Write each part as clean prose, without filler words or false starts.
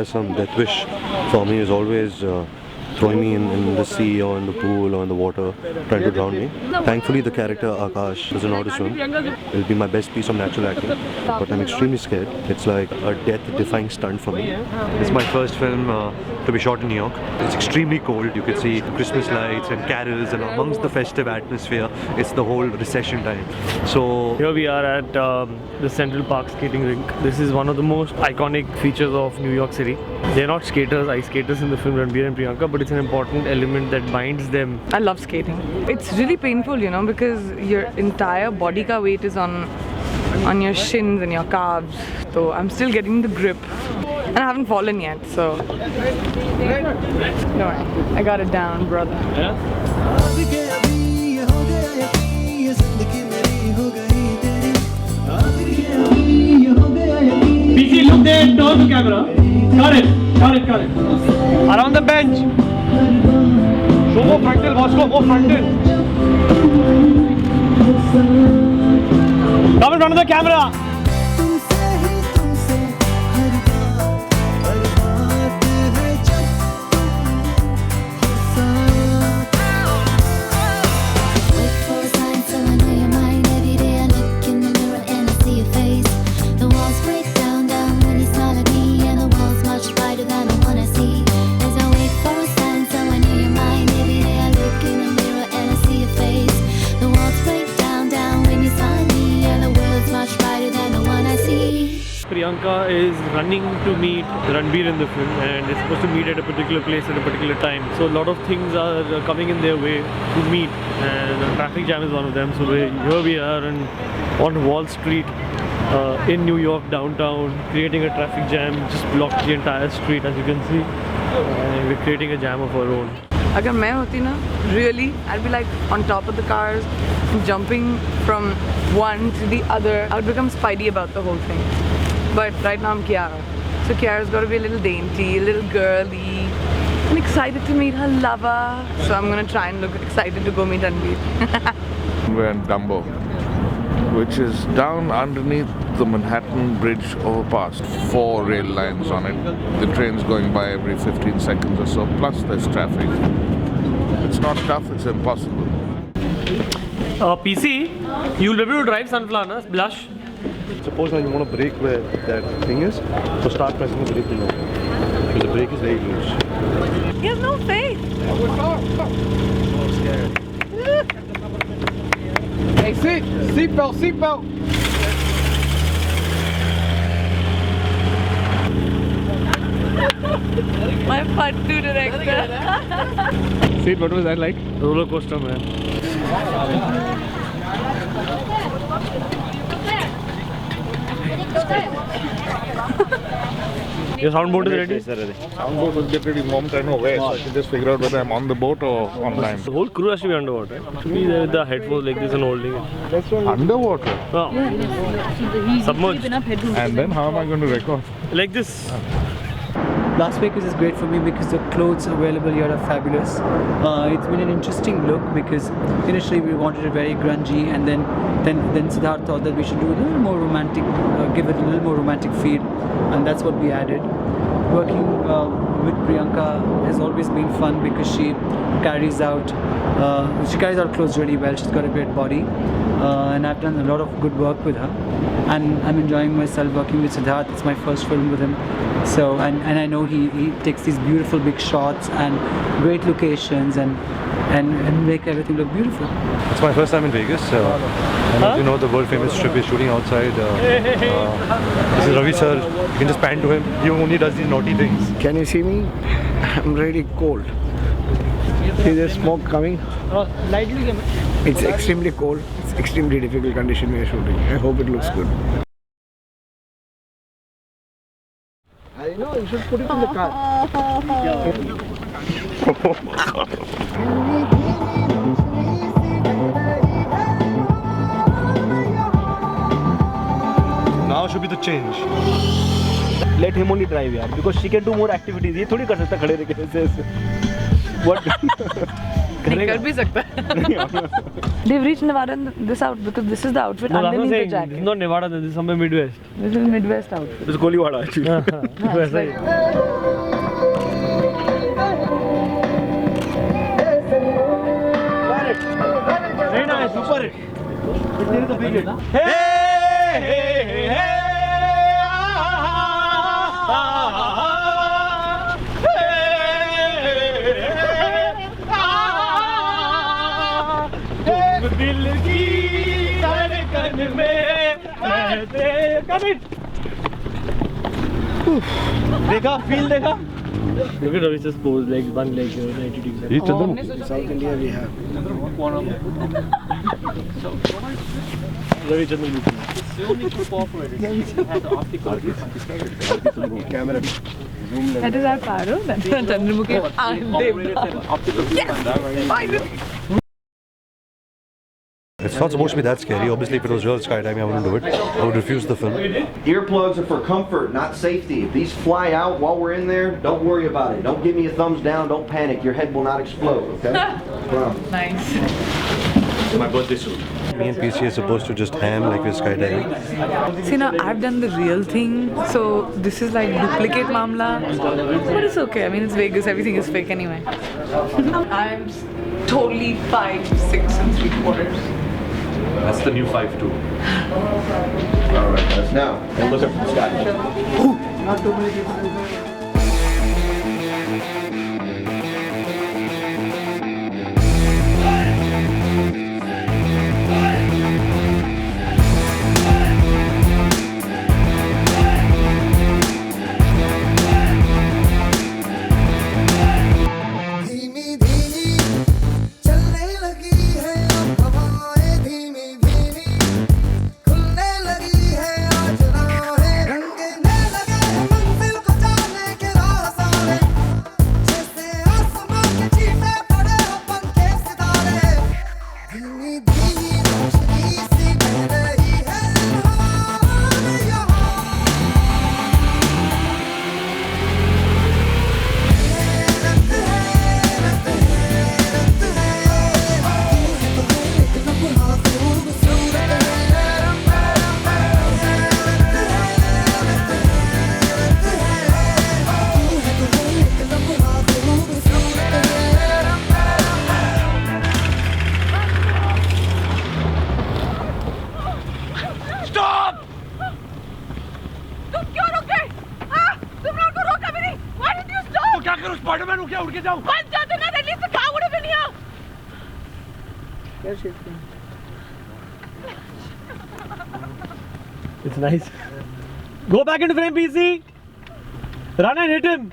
has some death wish for me. Is always throwing me in the sea or in the pool or in the water, trying to drown me. Thankfully, the character Akash doesn't know how to swim. It'll be my best piece of natural acting, but I'm extremely scared. It's like a death-defying stunt for me. It's my first film to be shot in New York. It's extremely cold. You can see Christmas lights and carols, and amongst the festive atmosphere, it's the whole recession time. So here we are at the Central Park skating rink. This is one of the most iconic features of New York City. They're not skaters, ice skaters in the film Ranbir and Priyanka, but it's an important element that binds them. I love skating. It's really painful, you know, because your entire body ka weight is on your shins and your calves. So I'm still getting the grip. And I haven't fallen yet, so don't worry. I got it down, brother. PC, look there, turn the camera. Got it. Around the bench. Show more frontal, Bosco, more frontal. Come in front of the camera. Priyanka is running to meet Ranbir in the film, and they're supposed to meet at a particular place at a particular time. So a lot of things are coming in their way to meet, and the traffic jam is one of them. So here we are on Wall Street in New York downtown, creating a traffic jam, just blocked the entire street as you can see, and we're creating a jam of our own. Agar main hoti na, really, I'd be like on top of the cars, jumping from one to the other. I would become Spidey about the whole thing. But right now I'm Kiara. So Kiara's got to be a little dainty, a little girly. I'm excited to meet her lover. So I'm going to try and look excited to go meet Ranbir. We're in Dumbo, which is down underneath the Manhattan Bridge overpass. 4 rail lines on it. The train's going by every 15 seconds or so, plus there's traffic. It's not tough, it's impossible. PC, you'll be able to drive Sunflower, Blush. suppose now you want to brake where that thing is, so start pressing the brake below. Because the brake is very loose. He has no faith. I'm scared. Hey, seatbelt, seatbelt. My Pattu director. Seat, what was that like? Roller coaster, man. Your soundboard is ready? Soundboard will get ready moment I know where, so I can just figure out whether I'm on the boat or on land. The whole crew has to be underwater. To be there with the headphones like this and holding it. Underwater? No. Submerged. And then how am I going to record? Like this. Las Vegas is great for me because the clothes available here are fabulous. It's been an interesting look because initially we wanted it very grungy, and then Siddharth thought that we should do a little more romantic, give it a little more romantic feel, and that's what we added. Working with Priyanka has always been fun because she carries out clothes really well. She's got a great body, and I've done a lot of good work with her, and I'm enjoying myself working with Siddharth. It's my first film with him, so and I know he takes these beautiful big shots and great locations and make everything look beautiful. It's my first time in Vegas. And as you know, the world famous strip is shooting outside. This is Ravi sir. You can just pan to him. He only does these naughty things. Can you see me? I'm really cold. See the smoke coming? It's extremely cold. It's extremely difficult condition we are shooting. I hope it looks good. I know, you should put it in the car. Now should be the change. Let him only drive, yaar, because she can do more activities. ये थोड़ी कर सकता खड़े रह के ऐसे. What? नहीं कर भी सकता है. They've reached Nevada in this outfit because this is the outfit No, that's what I'm underneath the saying. This jacket. is not Nevada, this is somewhere Midwest. This is Midwest outfit. It's Goliwada actually. वैसा ही. Very nice, super hit. Here is the big hit. दिल की धड़कन में रहते कभी. देखा, feel देखा. Look at how he just posed like one leg here, 90 degrees. South India we have. Ravi Chandran. Camera. That is our Paro. That's our Chandramukhi. And Devta. Yes! Finally! It's not supposed to be that scary. Obviously, if it was real skydiving, I wouldn't do it. I would refuse the film. Earplugs are for comfort, not safety. If these fly out while we're in there, don't worry about it. Don't give me a thumbs down. Don't panic. Your head will not explode, okay? Promise. Nice. My birthday suit. Me and PC are supposed to just ham like we're skydiving. See, now I've done the real thing, so this is like duplicate mamla. But it's okay. I mean, it's Vegas. Everything is fake anyway. I'm totally 5'6" and 3/4. That's the new 5'2". All right, let's now. And look up at the sky. धीमी धीमी चलने लगी है अब हवाएं धीमी धीमी खुलने लगी है आज राहें रंगने लगे हैं मंजिल को जाने के राह सारे जैसे आसमां के चीते पड़े हो पंखे सितारे धीमी धीमी रोशनी सी बह रही है यहाँ तुम क्यों रुक गए? हाँ? तुमने उनको रोका भी नहीं? Why did you stop? तो क्या करूँ? स्पाइडरमैन हूँ क्या? उड़ के जाऊँ? बच जाते ना, at least the car would have been here. It's nice. Go back into frame, PC. Run and hit him.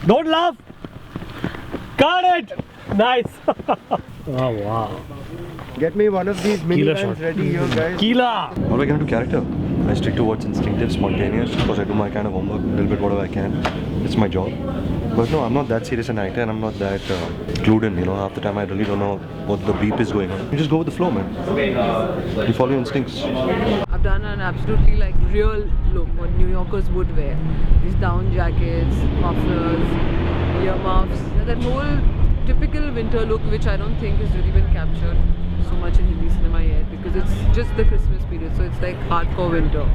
Don't laugh. Got it. Nice. Oh wow. Get me one of these mini Killer vans shot. ready here, guys. Kila. What do I get into character? I stick to what's instinctive, spontaneous, because I do my kind of homework, a little bit whatever I can. It's my job. But no, I'm not that serious an actor and I'm not that clued in, you know. Half the time I really don't know what the beep is going on. You just go with the flow, man. You follow your instincts. I've done an absolutely like real look, what New Yorkers would wear. These down jackets, mufflers, earmuffs. That whole typical winter look, which I don't think has really been captured so much in Hindi cinema yet, because it's just the Christmas period, so it's like hardcore winter.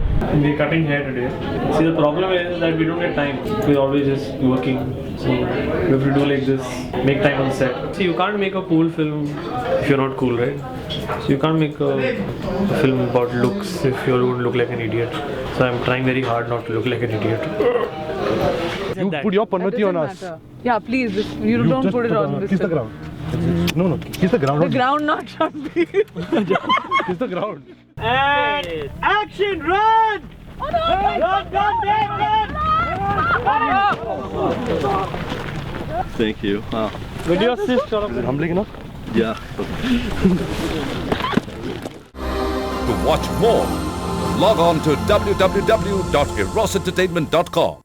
We're cutting hair today. See, the problem is that we don't get time. We're always just working. So we have to do like this, make time on set. See, you can't make a cool film if you're not cool, right? So you can't make a film about looks if you don't look like an idiot. So I'm trying very hard not to look like an idiot. You put your Parvati on us. Yeah, please, you don't put it on this Kiss the film. ground. No, kiss the ground. The ground, not on me. Kiss the ground. And action, run! Oh no! Run, run, Thank you. Wow. Video assist. Is it humbling enough? Yeah. To watch more, log on to www.erosentertainment.com.